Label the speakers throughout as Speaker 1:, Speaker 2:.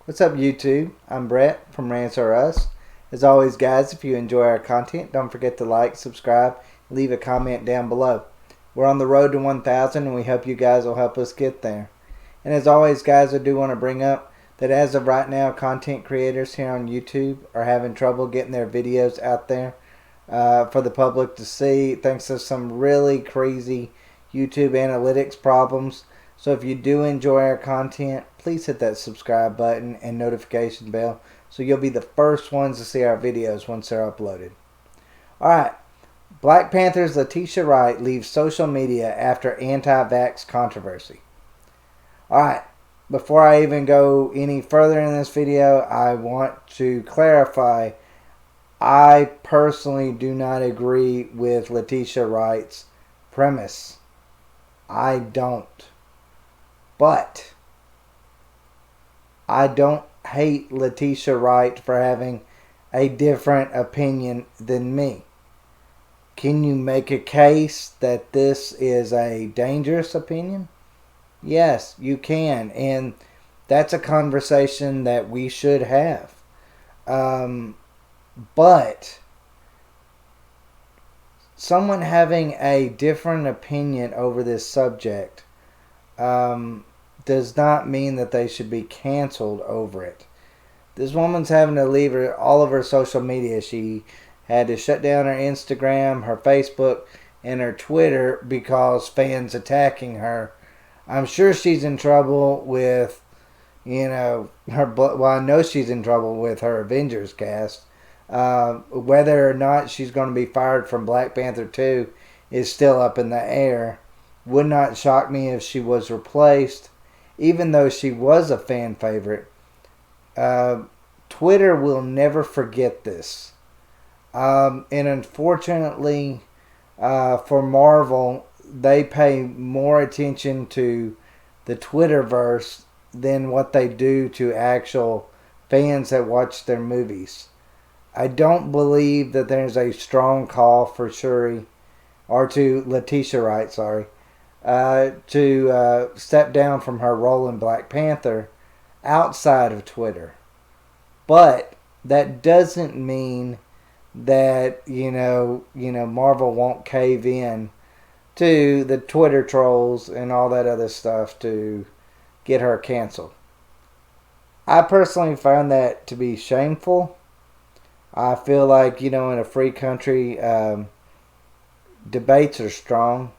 Speaker 1: What's up, YouTube? I'm Brett from RANTS. As always, guys, if you enjoy our content, don't forget to like, subscribe, leave a comment down below. We're on the road to 1,000, and we hope you guys will help us get there. And as always, guys, I do want to bring up that as of right now, content creators here on YouTube are having trouble getting their videos out there for the public to see, thanks to some really crazy YouTube analytics problems. So if you do enjoy our content, please hit that subscribe button and notification bell so you'll be the first ones to see our videos once they're uploaded. Alright, Black Panther's Letitia Wright leaves social media after anti-vax controversy. Alright, before I even go any further in this video, I want to clarify I personally do not agree with Letitia Wright's premise. I don't. But I don't hate Letitia Wright for having a different opinion than me. Can you make a case that this is a dangerous opinion? Yes, you can. And that's a conversation that we should have. But someone having a different opinion over this subject does not mean that they should be canceled over it. This woman's having to leave all of her social media. She had to shut down her Instagram, her Facebook, and her Twitter because fans attacking her. I'm sure she's in trouble with, her. Well, I know she's in trouble with her Avengers cast. Whether or not she's going to be fired from Black Panther 2 is still up in the air. Would not shock me if she was replaced, even though she was a fan favorite. Twitter will never forget this. And unfortunately, for Marvel, they pay more attention to the Twitterverse than what they do to actual fans that watch their movies. I don't believe that there's a strong call for Shuri, or to Letitia Wright, to step down from her role in Black Panther outside of Twitter. But that doesn't mean that, Marvel won't cave in to the Twitter trolls and all that other stuff to get her canceled. I personally find that to be shameful. I feel like, in a free country, debates are strong.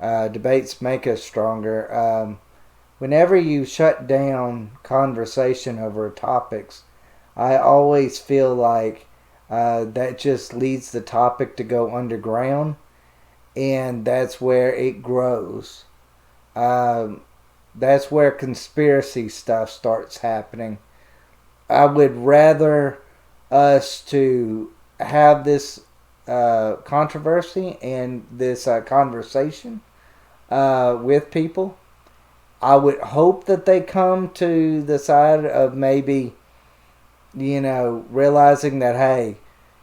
Speaker 1: Debates make us stronger. Whenever you shut down conversation over topics, I always feel like that just leads the topic to go underground, and that's where it grows. That's where conspiracy stuff starts happening. I would rather us to have this controversy and this conversation with people. I would hope that they come to the side of maybe, realizing that, hey,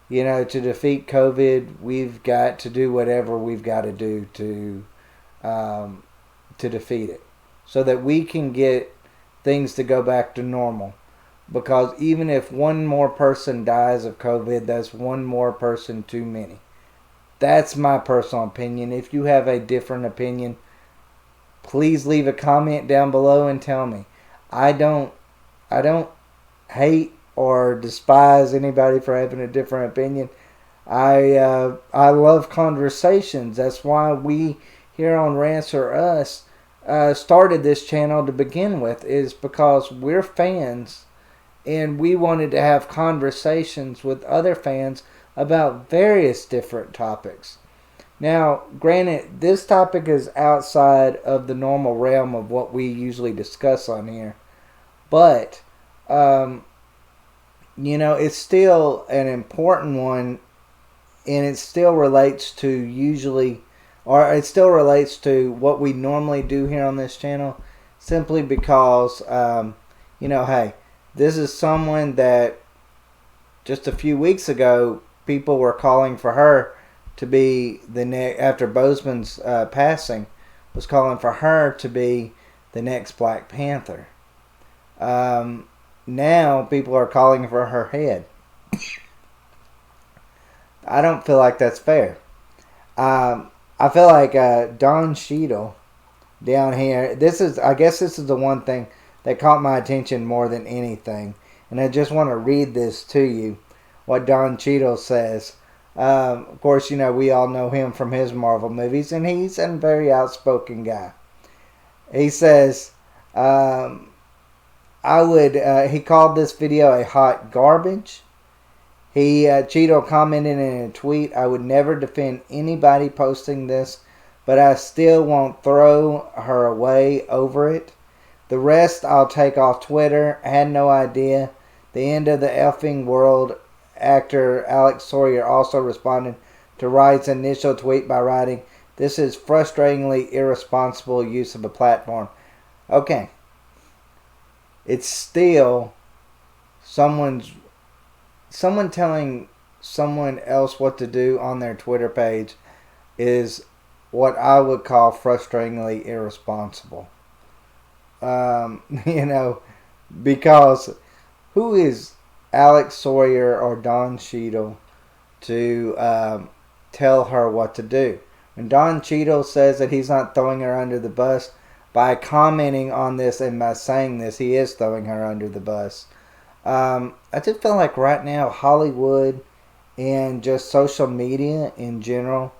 Speaker 1: to defeat COVID, we've got to do whatever we've got to do to defeat it, so that we can get things to go back to normal. Because even if one more person dies of COVID, that's one more person too many. That's my personal opinion. If you have a different opinion, please leave a comment down below and tell me. I don't hate or despise anybody for having a different opinion. I love conversations. That's why we here on Rants or Us started this channel to begin with, is because we're fans. And we wanted to have conversations with other fans about various different topics. Now, granted, this topic is outside of the normal realm of what we usually discuss on here. But, it's still an important one. And it still relates to it still relates to what we normally do here on this channel. Simply because, hey, this is someone that just a few weeks ago, people were calling for her to be the next, after Boseman's passing, was calling for her to be the next Black Panther. now people are calling for her head. I don't feel like that's fair. I feel like Don Cheadle down here. I guess this is the one thing that caught my attention more than anything, and I just want to read this to you. What Don Cheadle says. Of course, we all know him from his Marvel movies, and he's a very outspoken guy. He says, he called this video a hot garbage. Cheeto commented in a tweet, "I would never defend anybody posting this, but I still won't throw her away over it. The rest I'll take off Twitter. I had no idea. The end of the effing world." Actor Alex Sawyer also responded to Wright's initial tweet by writing, "This is frustratingly irresponsible use of a platform." Okay. It's still someone telling someone else what to do on their Twitter page is what I would call frustratingly irresponsible. Because who is Alex Sawyer or Don Cheadle to tell her what to do? When Don Cheadle says that he's not throwing her under the bus, by commenting on this and by saying this, he is throwing her under the bus. I just feel like right now Hollywood and just social media in general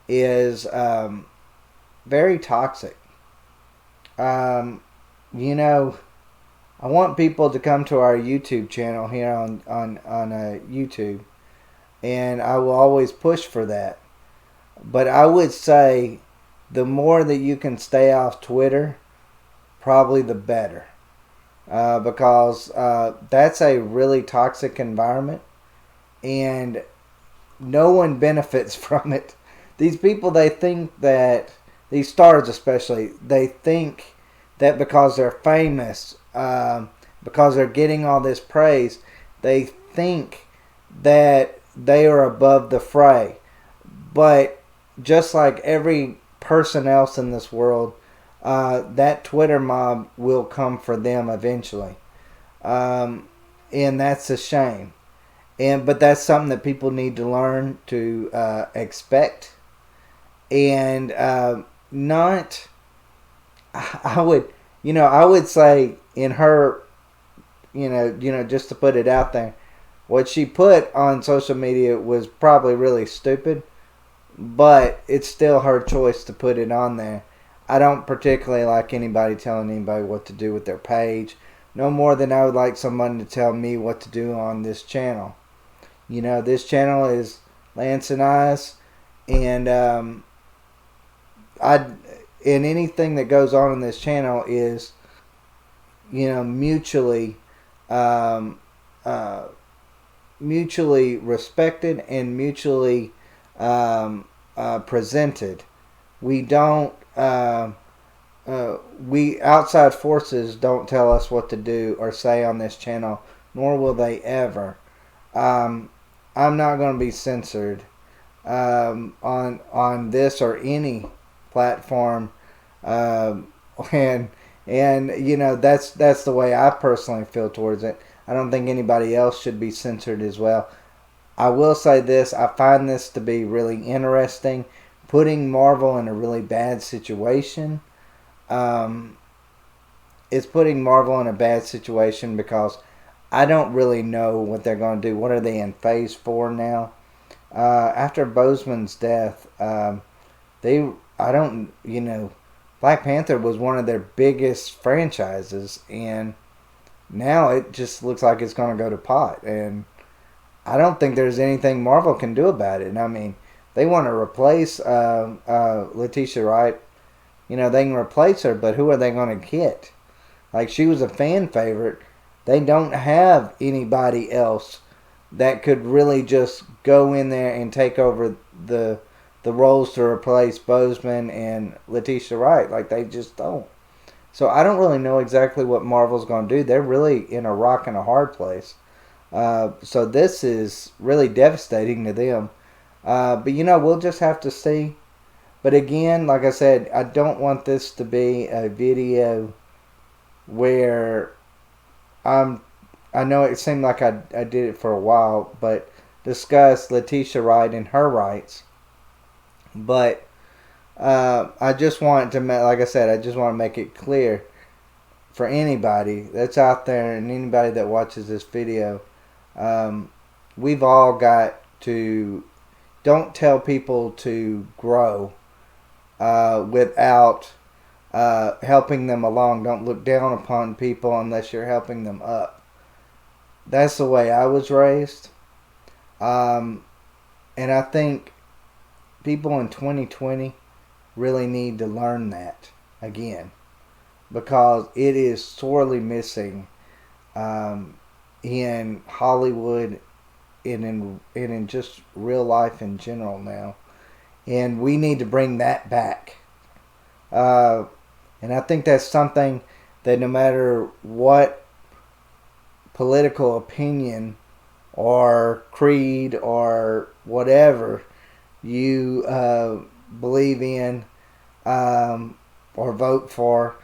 Speaker 1: is very toxic. I want people to come to our YouTube channel here on YouTube, and I will always push for that. But I would say the more that you can stay off Twitter, probably the better. Because that's a really toxic environment, and no one benefits from it. These people, they think that, these stars especially, they think that because they're famous, because they're getting all this praise, they think that they are above the fray. But just like every person else in this world, that Twitter mob will come for them eventually. And that's a shame. But that's something that people need to learn to expect. And not, I would say in her, just to put it out there, what she put on social media was probably really stupid, but it's still her choice to put it on there. I don't particularly like anybody telling anybody what to do with their page, no more than I would like someone to tell me what to do on this channel. This channel is Lance and I's, and anything that goes on in this channel is, mutually respected and mutually presented. We don't. We outside forces don't tell us what to do or say on this channel, nor will they ever. I'm not going to be censored on this or any platform, and that's the way I personally feel towards it. I don't think anybody else should be censored as well. I will say this: I find this to be really interesting, putting Marvel in a really bad situation. It's putting Marvel in a bad situation because I don't really know what they're going to do. What are they in phase 4 now? After Boseman's death, Black Panther was one of their biggest franchises, and now it just looks like it's going to go to pot. And I don't think there's anything Marvel can do about it. And I mean, they want to replace Letitia Wright. They can replace her, but who are they going to get? Like, she was a fan favorite. They don't have anybody else that could really just go in there and take over the roles to replace Boseman and Letitia Wright. Like, they just don't. So I don't really know exactly what Marvel's going to do. They're really in a rock and a hard place. So this is really devastating to them. But we'll just have to see. But again, like I said, I don't want this to be a video where I'm I know it seemed like I did it for a while, but discuss Letitia Wright and her rights. But I just want to, like I said, I just want to make it clear for anybody that's out there and anybody that watches this video. We've all got to, don't tell people to grow without helping them along. Don't look down upon people unless you're helping them up. That's the way I was raised. And I think people in 2020 really need to learn that again, because it is sorely missing in Hollywood and in just real life in general now. And we need to bring that back. And I think that's something that no matter what political opinion or creed or whatever you believe in or vote for,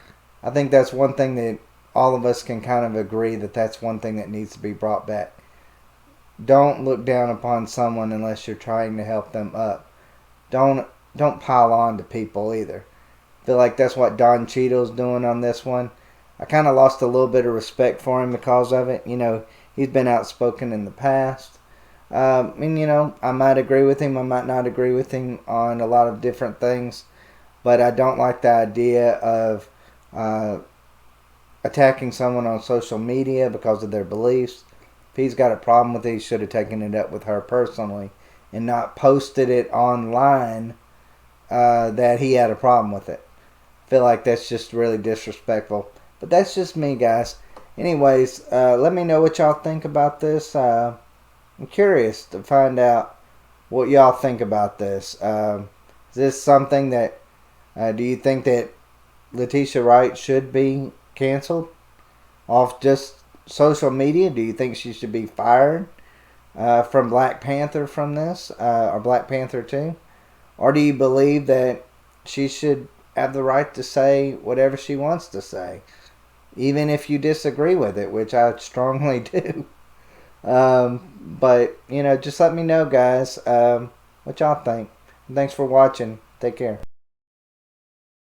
Speaker 1: I think that's one thing that all of us can kind of agree that that's one thing that needs to be brought back. Don't look down upon someone unless you're trying to help them up. Don't pile on to people either. I feel like that's what Don Cheadle's doing on this one. I kind of lost a little bit of respect for him because of it. You know, he's been outspoken in the past. And, you know, I might agree with him. I might not agree with him on a lot of different things. But I don't like the idea of attacking someone on social media because of their beliefs. If he's got a problem with it, he should have taken it up with her personally and not posted it online that he had a problem with it. I feel like that's just really disrespectful. But that's just me, guys. Anyways, let me know what y'all think about this. I'm curious to find out what y'all think about this. Is this something that, do you think that Letitia Wright should be canceled off just social media? Do you think she should be fired from Black Panther from this, or Black Panther 2? Or do you believe that she should have the right to say whatever she wants to say, even if you disagree with it, which I strongly do? But, you know, just let me know, guys, what y'all think. Thanks for watching. Take care.